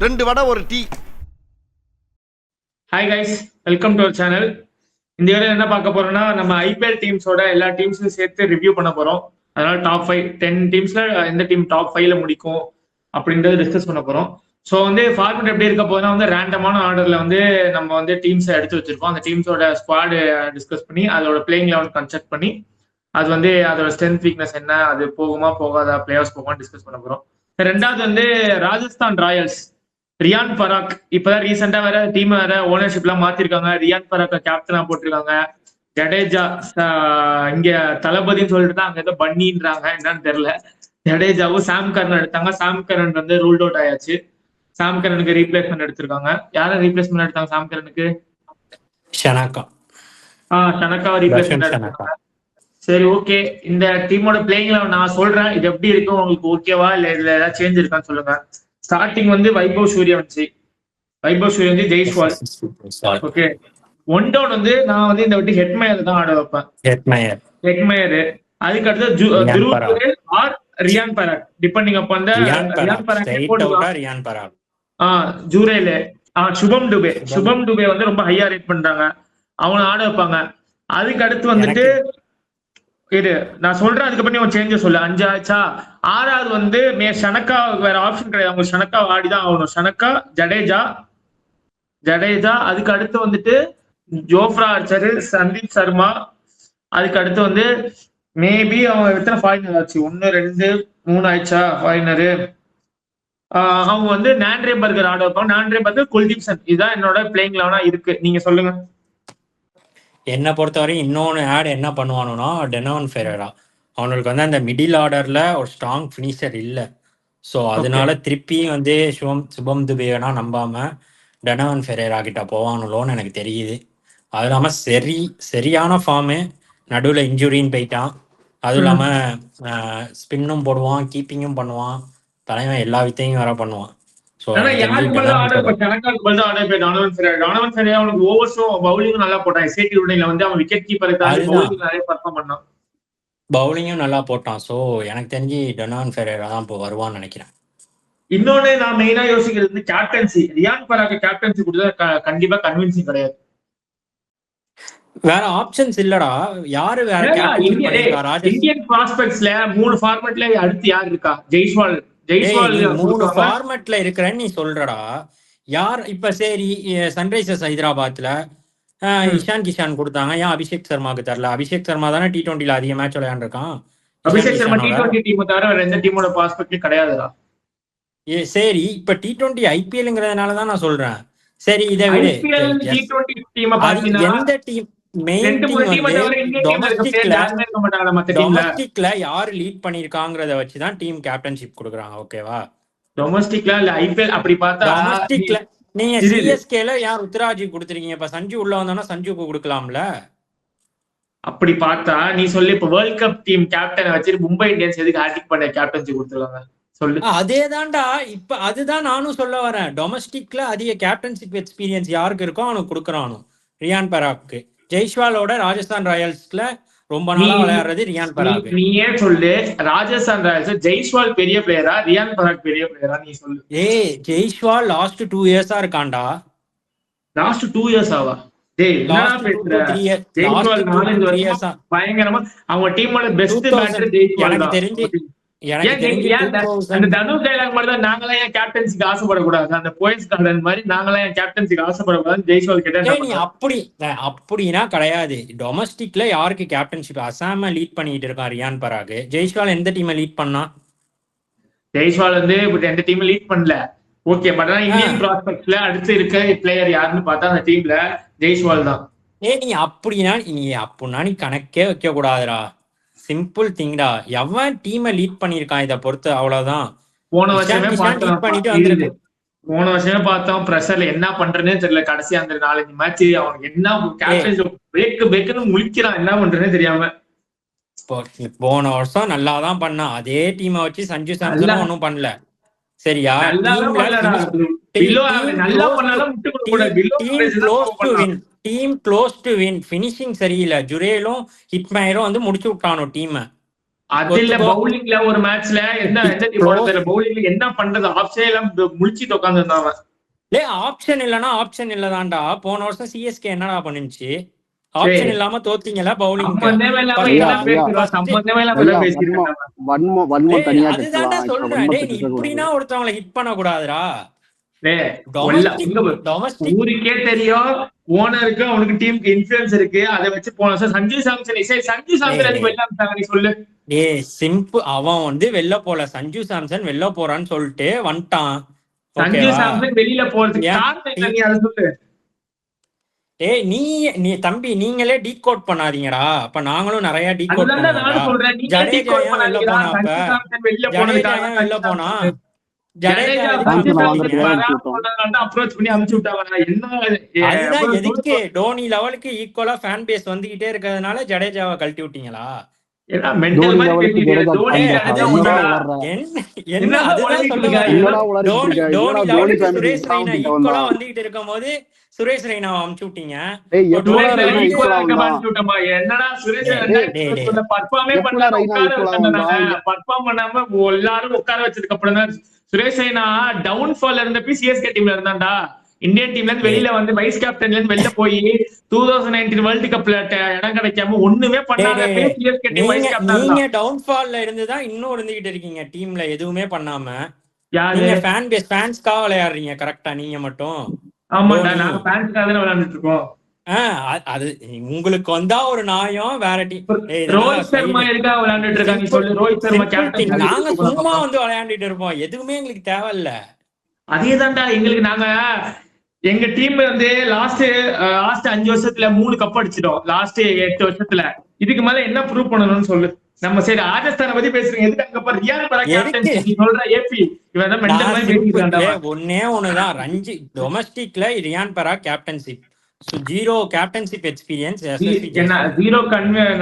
2 வடை ஒரு tea. Hi guys, welcome to our channel. இந்த வீடியோ என்ன பார்க்க போறோம்னா, நம்ம ஐபிஎல் டீம்ஸோட எல்லா டீம்ஸையும் சேர்த்து ரிவ்யூ பண்ண போறோம். அதனால டாப் 5 10 டீம்ஸ்ல எந்த டீம் டாப் 5ல முடிக்கும் அப்படின்றத டிஸ்கஸ் பண்ண போறோம். ஸோ ஃபார்மெட் எப்படி இருக்க போதுன்னா ரேண்டமான ஆர்டர்ல நம்ம டீம்ஸை எடுத்து வச்சிருக்கோம். அந்த டீம்ஸோட ஸ்குவாடு டிஸ்கஸ் பண்ணி அதோட பிளேயிங் லெவல் கன்ஸ்ட்ரக்ட் பண்ணி அது அதோட ஸ்ட்ரென்த் வீக்னஸ் என்ன, அது போகுமா போகாதா, பிளேயர்ஸ் போகுமா டிஸ்கஸ் பண்ண போறோம். ரெண்டாவது ராஜஸ்தான் ராயல்ஸ் ரியான் பராக் இப்பதான் ரீசெண்டா வேற டீம் வேற ஓனர்ஷிப் எல்லாம் மாத்திருக்காங்க. ரியான் பராக் கேப்டனா போட்டிருக்காங்க. ஜடேஜா இங்க தளபதினு சொல்லிட்டு தான் அங்க ஏதோ பண்ணின்றாங்க, என்னன்னு தெரியல. ஜடேஜாவும் சாம் கரன் எடுத்தாங்க. சாம் கரன் ரூல்ட் அவுட் ஆயாச்சு. சாம் கரனுக்கு ரீப்ளேஸ்மெண்ட் எடுத்திருக்காங்க. யாரும் ரீப்ளேஸ்மெண்ட் எடுத்தாங்க சாம் கரனுக்கு? ஷனக்காவை ரீப்ளேஸ்மெண்ட் எடுத்தாங்க. சரி, ஓகே. இந்த டீமோட பிளேயிங்ல நான் சொல்றேன், இது எப்படி இருக்கும் உங்களுக்கு ஓகேவா, இல்ல இதுல ஏதாவது சேஞ்ச் இருக்கான்னு சொல்லுங்க. Starting Vaibhav Suryavanshi, Jaiswal. Okay, one down நான் இந்த வாட்டி ஹெட்மயர் தான் ஆட வைப்பேன். ஹெட்மயர். அதுக்கு அடுத்து ஆர் ரியான் பராக், டிபெண்டிங் அப்பான் ரியான் பராக். ஜூரேல சுபம் டுபே ரொம்ப ஹையா ரேட் பண்றாங்க, அவனை ஆட வைப்பாங்க. அதுக்கு அடுத்து இது நான் சொல்றேன், அதுக்கப்புறம் நீ சேஞ்சஸ் சொல்லு. 5 ஆச்சா? 6வது ஷனக்கா, வேற ஆப்ஷன் கிடையாது. அவங்க ஷனக்கா ஆடிதான் ஆகணும். ஷனக்கா, ஜடேஜா. அதுக்கு அடுத்து ஜோஃப்ரா ஆர்ச்சர், சந்தீப் சர்மா. அதுக்கு அடுத்து மேபி அவங்க எத்தனை ஃபாரினர் ஆச்சு? 1 2 3 ஆயிடுச்சா ஃபாரினரு? அவங்க நாண்ட்ரே பர்கர் ஆட வைப்பாங்க. நாண்ட்ரே பர்கர், குல்தீப் சன். இதுதான் என்னோட பிளேயிங் லெவனா இருக்கு. நீங்க சொல்லுங்க. என்னை பொறுத்தவரை இன்னொன்று ஆட் என்ன பண்ணுவானுன்னா, டெனாவன் ஃபெரேரா. அவனுக்கு அந்த மிடில் ஆர்டர்ல ஒரு ஸ்ட்ராங் ஃபினிஷர் இல்லை. ஸோ அதனால திருப்பி சுபம் துபேனா நம்பாம டெனாவன் ஃபெரேரா கிட்ட போவானுலோன்னு எனக்கு தெரியுது. அது இல்லாமல் சரியான ஃபார்மு. நடுவில் இன்ஜுரின்னு போயிட்டான். அதுவும் இல்லாமல் ஸ்பின்னும் போடுவான், கீப்பிங்கும் பண்ணுவான், தலைவன் எல்லா வித்தையும் வேற பண்ணுவான். பவுலிங்கும் நல்லா போட்டான். சோ எனக்கு தெரிஞ்சு டொனாவன் ஃபெரேரா தான் இப்போ வருவான்னு நினைக்கிறேன். இன்னொன்னு நான் மெயினா யோசிக்கிறது கேப்டன்சி. ரியான் பராக் கேப்டன்சி கொடுத்தா கண்டிப்பா கன்வின்சிங் கிடையாது. வேற ஆப்ஷன்ஸ் இல்லடா. யாரு வேற இந்தியன் ப்ராஸ்பெக்ட்ஸ்ல 3 ஃபார்மட்ல அடுத்து யார் இருக்கா? ஜெய்ஸ்வால் 3 ஃபார்மட்ல இருக்கிறேன்னு நீ சொல்றடா. யார் இப்ப? சரி, சன்ரைசர்ஸ் ஹைதராபாத்ல இஷான் கிஷான் கொடுத்தாங்க. ஏன் அபிஷேக் சர்மாக்கு தரல? அபிஷேக் சர்மா தானே T20ல அதிக மேட்ச் விளையாண்டுருக்கான். அபிஷேக் சர்மா T20 டீம் தவிர வேற எந்த டீமோட ப்ராஸ்பெக்ட் கிடையாதுடா. சரி, இப்ப T20 ஐபிஎல்ங்கிறதுனால தான் நான் சொல்றேன். சரி, இதை விட எந்த டீம் டொமஸ்டிக்ல யாரு லீட் பண்ணிருக்காங்கறத வச்சுதான் டீம் கேப்டன்ஷிப் கொடுக்குறாங்க. ஓகேவா? டொமஸ்டிக்ல இல்ல ஐபிஎல். அப்படி பார்த்தா டொமஸ்டிக்ல நீங்க சிஎஸ்கேல யார் உத்தராஜி கொடுத்துருக்கீங்க? இப்ப சஞ்சு உள்ள வந்தானா சஞ்சுக்கு கொடுக்கலாம்ல. அப்படி பார்த்தா நீ சொல்லி இப்ப வேர்ல்ட் கப் டீம் கேப்டனை வச்சுட்டு மும்பை இந்தியன்ஸ் எதுக்கு ஹேட்ரிக் பண்ண கேப்டன்சி கொடுத்துருக்காங்க சொல்லு. அதேதான்டா, இப்ப அதுதான் நானும் சொல்ல வரேன். டொமஸ்டிக்ல அதிக கேப்டன்ஷிப் எக்ஸ்பீரியன்ஸ் யாருக்கு இருக்கோ அவனுக்கு கொடுக்குறானு. ரியான் பராக்கு. ஜெய்ஸ்வாலோட ராஜஸ்தான் ராயல்ஸ்ல ரொம்ப நாளா விளையாடுறது ரியான் பராக். நீ ஏன் சொல்லு, ராஜஸ்தான் ராயல்ஸ் ஜெய்ஸ்வால் பெரிய பிளேயரா, ரியான் பராக் பெரிய பிளேயரா? நீ சொல்லு. ஜெய்ஸ்வால் லாஸ்ட் 2 இயர்ஸா இருக்கான்டா. லாஸ்ட் 2 இயர்ஸ் ஆவா? பயங்கரமா அவங்க டீமோட பெஸ்ட் பேட்டர் ஜெய்ஸ்வால். எனக்கு தெரிஞ்சு அந்த தனுஷ் டைலாக் மாதிரி தான், நாங்களாம் ஏன் கேப்டன்சிக்கு ஆசைப்படக்கூடாது, அந்த போயஸ் கார்டன் மாதிரி நாங்களாம் ஏன் கேப்டன்சிக்கு ஆசைப்படக்கூடாது ஜெய்ஸ்வால் கிட்ட. நீ அப்படின்னா கிடையாது. டொமஸ்டிக்ல யாருக்கு கேப்டன்ஷிப்? அசாம லீட் பண்ணிட்டு இருக்கான் ரியான் பராக். ஜெய்ஸ்வால் எந்த டீமை லீட் பண்ணா? ஜெய்ஸ்வால் எந்த டீமை லீட் பண்ணல. ஓகே, பட் ஆனா இந்தியன் ப்ராஸ்பெக்ட்ஸ்ல அடுத்து இருக்க பிளேயர் யாருன்னு பார்த்தா அந்த டீம்ல ஜெய்ஸ்வால் தான். நீ அப்படின்னா நீ கணக்கே வைக்க கூடாதுடா. சிம்பிள் திங்டா. எவன் டீமை லீட் பண்ணிருக்கான் இதை பொறுத்து, அவ்வளவுதான். போன வருஷமே பார்த்தோம் பிரஷர்ல என்ன பண்றேன்னே தெரியல. கடைசி அந்த 4-5 மேட்ச் அவனுக்கு என்ன கேப்டன் முழிக்கிறான், என்ன பண்றேன்னே தெரியாம. போன வருஷம் நல்லாதான் பண்ணான். அதே டீமை வச்சு சஞ்சு சாம்சன் ஒன்னும் பண்ணல. சரியா? Team close to win. Finishing சரியில்லை. ஜுரேலும் ஹிட்மயரும் முடிச்சு விட்டானோ டீமை. அது இல்ல ஒத்துக்கோ. பவுலிங்ல ஒரு மேட்ச்ல எந்த டீம் ப்ரோ தெரியல பவுலிங்ல என்ன பண்றது ஆப்ஷனே எல்லாம் முழிச்சிட்டு உட்காந்து இருந்தாங்க. ஆப்ஷன் இல்லனா ஆப்ஷன் இல்லதான்டா. போன வருஷம் சிஎஸ்கே என்னடா பண்ணுச்சு? சரி ஆப்ஷன் இல்லாம தோத்தீங்கல பவுலிங்க்கு. சம்பந்தமே இல்லாம ஃபர்ஸ்ட் ஐயா என்ன ஐயா பேசுறோம், ஃபர்ஸ்ட் சம்பந்தமே இல்லாம ஐயா ஏதாவது பேசிட்டு வன்மம் இருந்தாங்க. வன்மம் தனியா அதுதான்டா கட்டலாம். இப்ப சொல்றேன். வன்மத்தை நீ கேட்கக்கூடாது. இப்படின்னா ஒருத்தவங்களை ஹிட் பண்ண கூடாதுடா. டேய், டொமஸ்டிக் இங்க டொமஸ்டிக் ஊருக்கே தெரியும் ஓனருக்கு அவனுக்கு டீமுக்கு இன்ஃபுளுன்ஸ் இருக்கு. அதை வச்சு போன வருஷம் சஞ்சு சாம்சன் சஞ்சு சாம்சன் அதுக்கு வெளில அனுப்பிட்டாங்க நீ சொல்லு. சிம்பிள். அவன் வந்து வெளில போல. சஞ்சு சாம்சன் வெளில போறான்னு சொல்லிட்டு வந்துட்டான். சஞ்சு ஓகேவா? சாம்சன் வெளியில போறதுக்கு ஏன் காரணம் என்ன, நீ அதை சொல்லு. நீ நீ தம்பி நீங்களே டீகோட் பண்ணாதீங்கடா. அப்ப நாங்களும் நிறைய டீகோட் அதுதான்டா பண்ணுவோம்டா. நானும் சொல்றேன், நீங்க ஜடேஜா டீகோட் ஏன் வெளில பண்ணாதீங்களா. போனா? அப்ப சஞ்சு சாம்சன் வெளியில ஜடேஜா போனதுக்காக ஏன் வெளில சஞ்சு போனா? சாம்சன் ஜடேஜா எதுக்கு சஞ்சு சாம்சனை அமுச்சு சாம்சன் வாங்குறதுக்காக விட்டீங்க? அனுப்பிச்சு வராம விட்டோம். போனதுனால அப்ரோச் பண்ணி அமுச்சு விட்டாங்க. என்ன அதுதான் அப்புறம் எதுக்கு டோனி லெவலுக்கு ஈக்குவலா ஃபேன் பேஸ் வந்துகிட்டே இருக்கிறதுனால ஜடேஜாவை கழட்டி விட்டீங்களா? எல்லாம் மென்டல் தோனி மாதிரி லெவலுக்கு பேசிட்டு ஜடேஜா தோனி டேய் ஃபேன் பேஸா? ஜடேஜா அது என்னடா ஒண்ணுடா. உளர்ற? என்ன என்னதான் அதுதான் உளறிட்டு சொல்ல இருக்க வரேன். என்னடா உளறிட்டு டோனி இருக்க? டோனி என்னடா தோனி லெவலுக்கு ஃபேன் சுரேஷ் ரெய்னா கிட்ட ஈக்குவலா வந்தான்? வந்துகிட்டு இருக்கும் போது சுரேஷ் ரெய்னாவை அமுச்சு விட்டீங்க. டேய் இப்போ எப்படா டோனி சுரேஷ் ரெய்னா லெவலுக்கு ஈக்குவலா இருக்க வந்தான்? மாதிரி விட்டோமா? என்னடா சுரேஷ் டேய் டேய் டேய் டேய் பர்ஃபார்மே எப்படா பண்ணாம ரெய்னா உட்கார ஈக்குவலா வச்சிருந்தாங்க. வந்தான்? பர்ஃபார்ம் பண்ணாம எல்லாரும் உட்கார வச்சதுக்கு அப்புறம் தான் சுரேஷ் ரெய்னா டவுன் ஃபால் இருந்தப்ப சிஎஸ்கே டீம்ல இருந்தான்டா. இந்தியன் டீம்ல இருந்து டேய் வெளியில வந்து வைஸ் கேப்டன்ல இருந்து வெளில போய் 2019 வேர்ல்டு கப்ல இடம் கிடைக்காம ஒண்ணுமே டேய் பண்ணாத டேய் சிஎஸ்கே டீம் நீங்க வைஸ் கேப்டன் நீங்க இருந்தான். டவுன்ஃபால்ல இருந்து தான் இன்னும் இருந்துகிட்டு இருக்கீங்க டீம்ல எதுவுமே பண்ணாம. யாரு? நீங்க ஃபேன்ஸ்க்காக விளையாடுறீங்க கரெக்டா? நீங்க மட்டும் ஆமாண்டா, டோனி. நாங்க ஃபேன்ஸ்க்காக தானே விளையாண்டுட்டு இருக்கோம். அது உங்களுக்கு வந்தா ஒரு நியாயம். வேற டீம் இதெல்லாம் ரோஹித் சர்மா சைடு. எதுக்காக விளையாண்டுட்டு இருக்கா நீ சிம்பிள் சொல்லு. Rohit Sharma simple thing. Captain நாங்க தூக்கு சும்மா பார்ப்போம். வந்து விளையாண்டுட்டு இருப்போம். எதுவுமே எங்களுக்கு தேவையில்ல. அதேதான்டா எங்களுக்கு. நாங்க எங்க டீம் வந்து லாஸ்ட் 5 வருஷத்துல 3 கப் அடிச்சிட்டோம். லாஸ்ட் 8 வருஷத்துல இதுக்கு மேல என்ன ப்ரூவ் பண்ணணும்னு சொல்லு. நம்ம சரி ராஜஸ்தானை பத்தி பேசுறீங்க, எதுக்கு அங்க பாரு ரியான் பராக் எதுக்கு? கேப்டன்சி நீ சொல்ற ஏபி இவன் தான் மென்டல் நான் மாதிரி சிம்பிள் பேசிக்கிறான்டா. ஒன்னே ஒண்ணுதான். ரஞ்சி டொமஸ்டிக்ல Riyan Parag captainship. Zero captainship experience. SSC என்ன ஜெய்ஸ்வால். ஜீரோ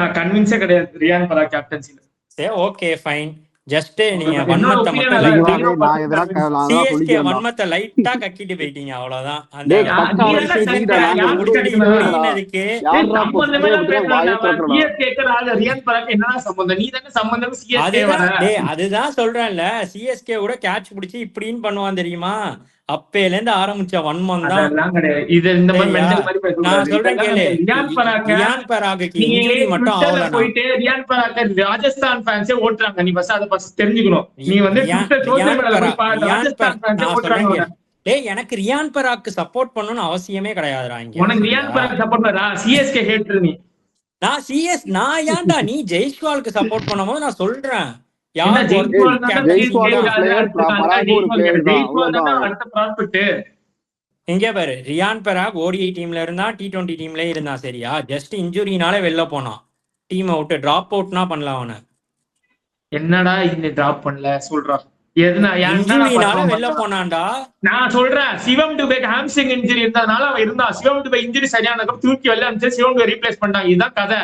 நான் கன்வின்ஸே கிடையாது ரியான் பராக் கேப்டன்சி. சரி ஓகே ஃபைன். ஜஸ்ட் நீங்க என்னோட வன்மத்தை ஒப்பீனியன் மட்டும் அதான். லைட்டா நான் எதனா நான் தான் சிஎஸ்கே சொல்லிக்கிறேன்டா. வன்மத்தை லைட்டா கக்கிட்டு போயிட்டீங்க அவ்வளவுதான். அந்த டேய் பக்கா நீ அவரை என்ன பேசிக்கிட்டா கக்க? நாங்க யார் முடிவு இப்படி கக்கணும்? முடிவுலடா. இப்படின்னதுக்கு யாரா சம்பந்தமே பேரை எல்லாம் பத்தினா வாயை பேசுறான்டா. திறக்கறடா. சிஎஸ்கே ரியான் பராக் என்னடா சம்பந்தம்? நீ தானே சம்பந்தம் சிஎஸ்கே வர. அதுதான் சொல்றேன்ல. சிஎஸ்கே கூட கேட்ச் பிடிச்சி இப்படின்னு பண்ணுவான் தெரியுமா? அப்பையில இருந்து ஆரம்பிச்ச வன்மம் தான். அதெல்லாம் கிடையாது. இது இந்த மாதிரி சரியா? மென்டல் மாதிரி நான் பேசக்கூடாது. சொல்றேன் இதெல்லாம் கேளு. கிடையாது. ரியான் பராக்க ரியான் பராகுக்கு நீ இன்ஜுரி மட்டும் ட்விட்டர்ல ஆகலனா போயிட்டு ரியான் பராக்க ராஜஸ்தான் ஃபேன்ஸே ஓட்டுறாங்க. நீ அதை ஃபர்ஸ்ட் தெரிஞ்சுக்கணும். நீ வந்து ட்விட்டர் சோசியல் மீடியால போய் பாரு, ராஜஸ்தான் ஃபேன்ஸே நான் சொல்றேன் ஓட்டுறாங்க. கேளு. எனக்கு ரியான் பராக்கு சப்போர்ட் பண்ணணும்னு அவசியமே கிடையாதுடா இங்க. உனக்கு ரியான் பராக் சப்போர்ட் பண்ணா சிஎஸ்கே ஹேட்டர் நீ. நான் ஏன்டா நீ ஜெய்ஸ்வாலுக்கு சப்போர்ட் பண்ணும்போது நான் சொல்றேன். என்ன யார் ஜெய்ஸ்வால் தான் ஜெய்ஸ்வால் ஒரு கேப்டன் பிளேயர், பராக் ஒரு பிளேயர் தான். ஜெய்ஸ்வால் தான் அவ்வளவுதான். அடுத்த ப்ராஸ்பெக்ட். இங்கே பாரு, ரியான் பராக் ஓடிஐ டீம்ல இருந்தா, T20 டீம்ல இருந்தா. சரியா? ஜஸ்ட் இன்ஜுரினால வெளில போனான். டீம் அவுட் டிராப் அவுட்னா பண்ணலாம் அவனை. என்னடா இந்த டிராப் பண்ணல சொல்றா? இன்ஜுரினால வெளில போனான்டா. நான் சொல்றேன் சிவம் டுபேக்கு ஹாம்ஸ்ட்ரிங் இன்ஜுரி இருந்ததுனால அவன் இருந்தான். சிவம் டுபே இன்ஜுரி சரியானதுக்கு தூக்கி வெளில அனுப்பிச்சு சிவம் டுபே ரீப்ளேஸ் பண்ணான். இதுதான் கதை.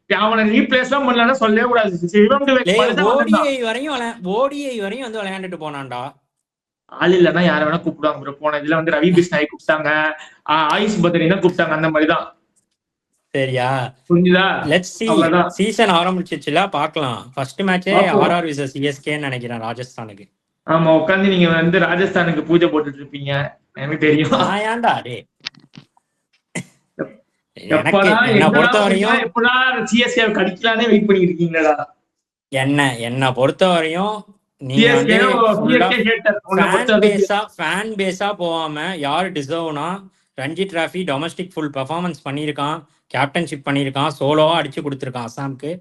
அவனை ரீப்ளேஸ்லாம் பண்ணலன்னா சொல்லவே கூடாது. சிவம் டுபே ஓடிஐ வரையும் வந்து விளையாண்டுட்டு போனான்டா. ஆள் இல்லன்னா யார வேணா கூப்பிடுவாங்க ப்ரோ. போன இதுல வந்து ரவி பிஸ்னாய் கூப்பிட்டாங்க, ஆயுஷ் பத்ரி தான் கூப்பிட்டாங்க. அந்த மாதிரிதான். சரியா? புரிஞ்சுதா? Let's see. சீசன் ஆரம்பிச்சிச்சுல, பார்க்கலாம். ஃபர்ஸ்ட் மேட்சே RR vs CSKன்னு நினைக்கிறேன் ராஜஸ்தானுக்கு. ஆமா, உட்காந்து நீங்க வந்து ராஜஸ்தானுக்கு பூஜை போட்டுட்டு இருப்பீங்க, எனக்கு தெரியும். ஏன்டா டே? என்ன பொறுத்த வரையும் எப்படா சிஎஸ்கே கடிக்கலானே வெயிட் பண்ணிட்டு இருக்கீங்களா? என்ன பொறுத்த வரையும் நீங்க ஃபேன் பேஸா போகாம யாரு டிசர்வ்னா, Ranji trophy domestic full performance பண்ணியிருக்கான், கேப்டன்ஷிப் பண்ணியிருக்கான், சோலோவா அடிச்சு கொடுத்துருக்கான் அசாம்க்கு.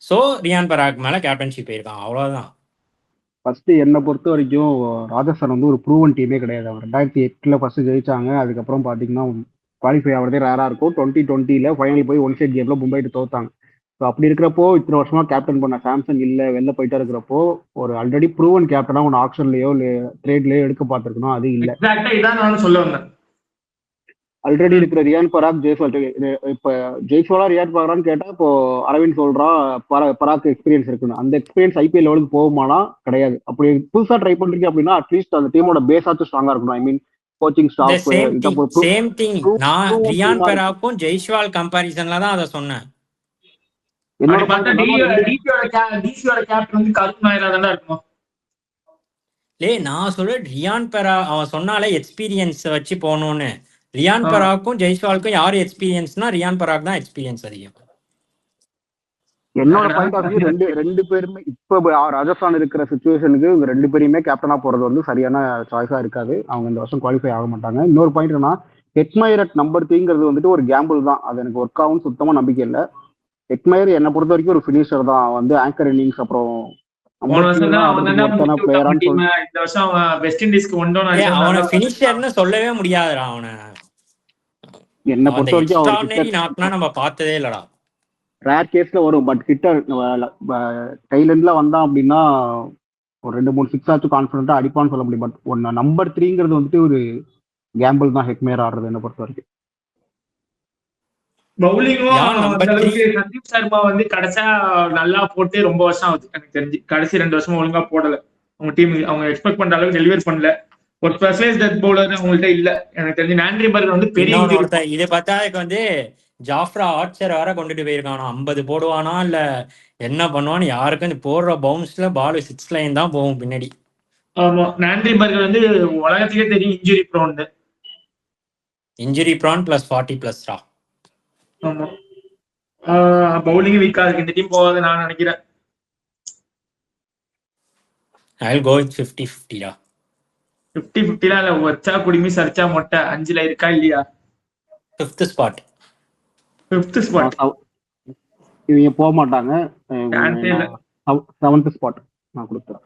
ஸோ ரியான் பராக் மேல கேப்டன்ஷிப் போயிருக்கான், அவ்வளவுதான். ஃபர்ஸ்ட் என்னை பொறுத்த வரைக்கும் ராஜஸ்தான் வந்து ஒரு ப்ரூவன் டீமே கிடையாது. அவர் 2008 ஃபர்ஸ்ட் ஜெயிச்சாங்க. அதுக்கப்புறம் பார்த்தீங்கன்னா குவாலிஃபை ஆகிறதே ரேரா இருக்கும். 2020 ஃபைனல் போய் ஒன் சைட் கேம்ல மும்பைட்டு தோத்தாங்க. ஸோ அப்படி இருக்கிறப்போ இத்தனை வருஷமா கேப்டன் பண்ண சாம்சன் இல்லை, வெளில போயிட்டா இருக்கிறப்போ ஒரு ஆல்ரெடி ப்ரூவன் கேப்டனா ஒன்று ஆக்ஷன்லயோ இல்லை ட்ரேட்லயோ எடுக்க பார்த்துருக்கணும். அது இல்லை. இதான் நான் சொல்ல வந்தேன். ஆல்ரெடி இருக்கிற ரியான் பராக், ஜெய்ஸ்வால். இப்போ ஜெய்ஸ்வாலா ரியான் பராக்னு கேட்டா இப்போ அரவிந்த் சொல்றான் பராக் எக்ஸ்பீரியன்ஸ் இருக்குன்னு. அந்த எக்ஸ்பீரியன்ஸ் ஐபிஎல் லெவலுக்கு போகுமானா கிடையாது. அப்படி புதுசா ட்ரை பண்றீங்க அப்படின்னா அட்லீஸ்ட் அந்த டீமோட பேஸாச்சும் ஸ்ட்ராங்கா இருக்கணும். ஐ மீன் கோச்சிங் ஸ்டாஃப். Same thing. நான் ரியான் பராக்கும் ஜெய்ஸ்வால் கம்பாரிசன்ல தான் அதை சொன்னேன். என்னோட அப்படி பார்த்தா பாயிண்ட் என்னன்னா டிசியோட கேப்டன் வந்து கருண் நாயரா தானே இருக்கும். நான் சொல்றேன் ரியான் பெரா அவன் சொன்னாலே எக்ஸ்பீரியன்ஸ் வச்சு போகணும்னு. ரியான் ஆ. பெராக்கும் ஜெய்ஸ்வாலுக்கும் யாரு எக்ஸ்பீரியன்ஸ்னா ரியான் பெராக் தான் எக்ஸ்பீரியன்ஸ் அதிகம். என்னோட பாயிண்ட் ஆஃப் வியூ ரெண்டு பேருமே இப்ப ராஜஸ்தான் இருக்கிற சுச்சுவேஷனுக்கு இவங்க 2 பேரையுமே கேப்டனா போறது வந்து சரியான சாய்ஸா இருக்காது. அவங்க இந்த வருஷம் குவாலிஃபை ஆக மாட்டாங்க. இன்னொரு பாயிண்ட் என்னன்னா ஹெட்மயர் அட் நம்பர் 3ங்கிறது வந்துட்டு ஒரு கேம்பிள் தான். அது எனக்கு ஒர்க் ஆகும் சுத்தமா நம்பிக்கை இல்லை. ஹெட்மயர் என்னை பொறுத்த வரைக்கும் ஒரு ஃபினிஷர் தான். வந்து ஆங்கர் இன்னிங்ஸ் அப்புறம் போன வருஷம் தான் அவன் தான் ஒருத்தான முடிச்சு விட்டான் பிளேயரான்னு டீம். சொல்லி இந்த வருஷம் அவன் வெஸ்ட் இண்டீஸ்க்கு ஒன்டோன் அவனை பினிஷர்னு சொல்லவே முடியாதுடா. அவனை என்னை பொறுத்த வரைக்கும் எக்ஸ்ட்ரார்டினரி நாக்னா நம்ம பார்த்ததே இல்லடா. ரேர் கேஸ்ல வரும். பட் ஹிட்டர் டைலண்ட்ல வந்தான் அப்படின்னா ஒரு 2-3 சிக்ஸ் ஆச்சும் கான்ஃபிடண்டா அடிப்பான்னு சொல்ல முடியும். பட் ஒன்னு நம்பர் 3ங்கிறது வந்துட்டு ஒரு கேம்பிள் தான் ஹெட்மேயர் ஆடுறது என்னை பொறுத்த வரைக்கும். பவுலிங்கும் சந்தீப் சர்மா வந்து கடைசியா நல்லா போட்டு ரொம்ப வருஷம் ஆகுது எனக்கு தெரிஞ்சு. கடைசி 2 வருஷமா ஒழுங்கா போடல. அவங்க டீம் அவங்க எக்ஸ்பெக்ட் பண்ற அளவுக்கு டெலிவர் பண்ணல. ஒரு ஸ்பெஷலைஸ் டெத் பவுலர் அவங்கள்ட்ட இல்ல எனக்கு தெரிஞ்சு. நாண்ட்ரிபர்க் வந்து பெரிய இதை பார்த்தா வந்து ஜாஃப்ரா ஆர்ச்சர் வேற கொண்டுட்டு போயிருக்கானா. 50 போடுவானா இல்ல என்ன பண்ணுவான்னு யாருக்கும் இந்த போடுற பவுன்ஸ்ல பால் 6 லைன் தான் போகும் பின்னாடி. ஆமா, நாண்ட்ரிபர்க் வந்து உலகத்துக்கே தெரியும் இன்ஜுரி ப்ரான் பிளஸ் 40+ ரா. ஆமா, பவுலிங் வீக்கா இருக்கு இந்த டீம். போகாது நான் நினைக்கிறேன். I'll go with 50-50 டா. 50-50 இல்ல. வச்சா குடிமி சரிச்சா மொட்டை 5ல இருக்கா இல்லையா? 5th spot. இவங்க போக மாட்டாங்க. 7th ஸ்பாட் நான் கொடுத்துறேன்.